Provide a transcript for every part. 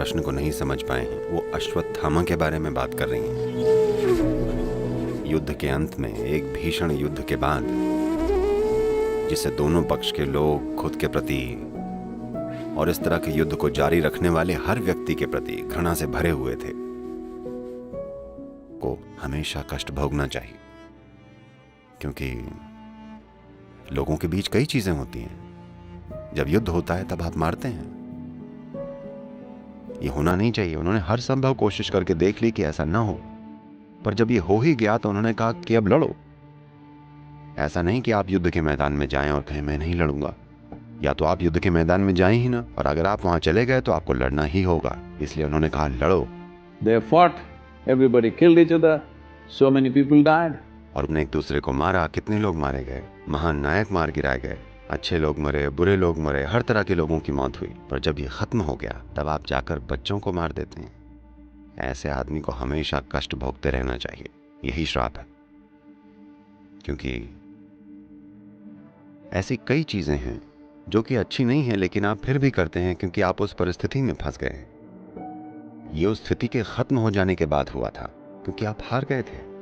प्रश्न को नहीं समझ पाए हैं वो अश्वत्थामा के बारे में बात कर रही हैं। युद्ध के अंत में, एक भीषण युद्ध के बाद, जिसे दोनों पक्ष के लोग खुद के प्रति और इस तरह के युद्ध को जारी रखने वाले हर व्यक्ति के प्रति घृणा से भरे हुए थे, को हमेशा कष्ट भोगना चाहिए। क्योंकि लोगों के बीच कई चीजें होती हैं। जब युद्ध होता है तब आप मारते हैं। ये होना नहीं चाहिए। उन्होंने हर संभव कोशिश करके देख ली कि ऐसा ना हो, पर जब ये हो ही गया तो उन्होंने कहा कि अब लड़ो। ऐसा नहीं कि आप युद्ध के मैदान में जाएं और कहें मैं नहीं लड़ूंगा। या तो आप युद्ध के मैदान में जाएं ही ना, और अगर आप वहां चले गए तो आपको लड़ना ही होगा। इसलिए उन्होंने कहा लड़ो। They fought, everybody killed each other, so many people died. और उन्होंने एक दूसरे को मारा। कितने लोग मारे गए, महान नायक मार गिराए गए, अच्छे लोग मरे, बुरे लोग मरे, हर तरह के लोगों की मौत हुई। पर जब ये खत्म हो गया तब आप जाकर बच्चों को मार देते हैं। ऐसे आदमी को हमेशा कष्ट भोगते रहना चाहिए। यही श्राप है। क्योंकि ऐसी कई चीजें हैं जो कि अच्छी नहीं है, लेकिन आप फिर भी करते हैं क्योंकि आप उस परिस्थिति में फंस गए हैं। ये उस स्थिति के खत्म हो जाने के बाद हुआ था, क्योंकि आप हार गए थे।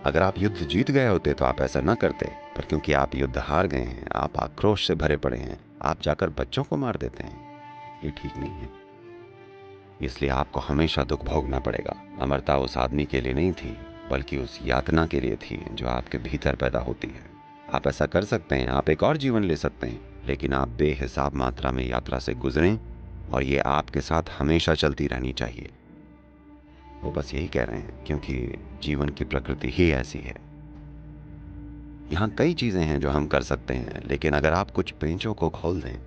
अगर आप युद्ध जीत गए होते तो आप ऐसा ना करते, पर क्योंकि आप युद्ध हार गए हैं, आप आक्रोश से भरे पड़े हैं, आप जाकर बच्चों को मार देते हैं। ये ठीक नहीं है। इसलिए आपको हमेशा दुख भोगना पड़ेगा। अमरता उस आदमी के लिए नहीं थी, बल्कि उस यातना के लिए थी जो आपके भीतर पैदा होती है। आप ऐसा कर सकते हैं, आप एक और जीवन ले सकते हैं, लेकिन आप बेहिसाब मात्रा में यात्रा से गुजरें, और ये आपके साथ हमेशा चलती रहनी चाहिए। वो बस यही कह रहे हैं, क्योंकि जीवन की प्रकृति ही ऐसी है। यहाँ कई चीजें हैं जो हम कर सकते हैं, लेकिन अगर आप कुछ पेंचों को खोल दें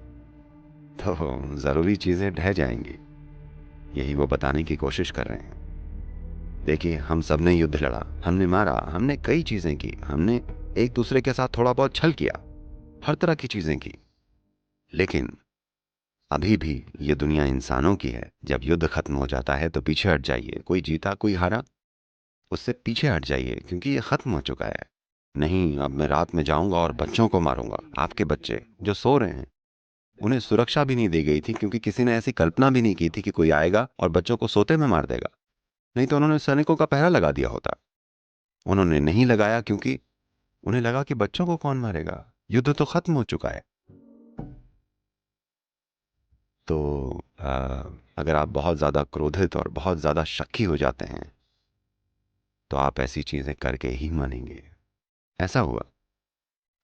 तो जरूरी चीजें ढह जाएंगी। यही वो बताने की कोशिश कर रहे हैं। देखिए, हम सब ने युद्ध लड़ा, हमने मारा, हमने कई चीजें की, हमने एक दूसरे के साथ थोड़ा बहुत छल किया, हर तरह की चीजें की, लेकिन अभी भी ये दुनिया इंसानों की है। जब युद्ध खत्म हो जाता है तो पीछे हट जाइए। कोई जीता कोई हारा, उससे पीछे हट जाइए, क्योंकि ये खत्म हो चुका है। नहीं, अब मैं रात में जाऊंगा और बच्चों को मारूंगा। आपके बच्चे जो सो रहे हैं, उन्हें सुरक्षा भी नहीं दी गई थी, क्योंकि किसी ने ऐसी कल्पना भी नहीं की थी कि कोई आएगा और बच्चों को सोते में मार देगा। नहीं तो उन्होंने सैनिकों का पहरा लगा दिया होता। उन्होंने नहीं लगाया, क्योंकि उन्हें लगा कि बच्चों को कौन मारेगा, युद्ध तो खत्म हो चुका है। तो अगर आप बहुत ज़्यादा क्रोधित और बहुत ज़्यादा शक्की हो जाते हैं तो आप ऐसी चीज़ें करके ही मानेंगे। ऐसा हुआ।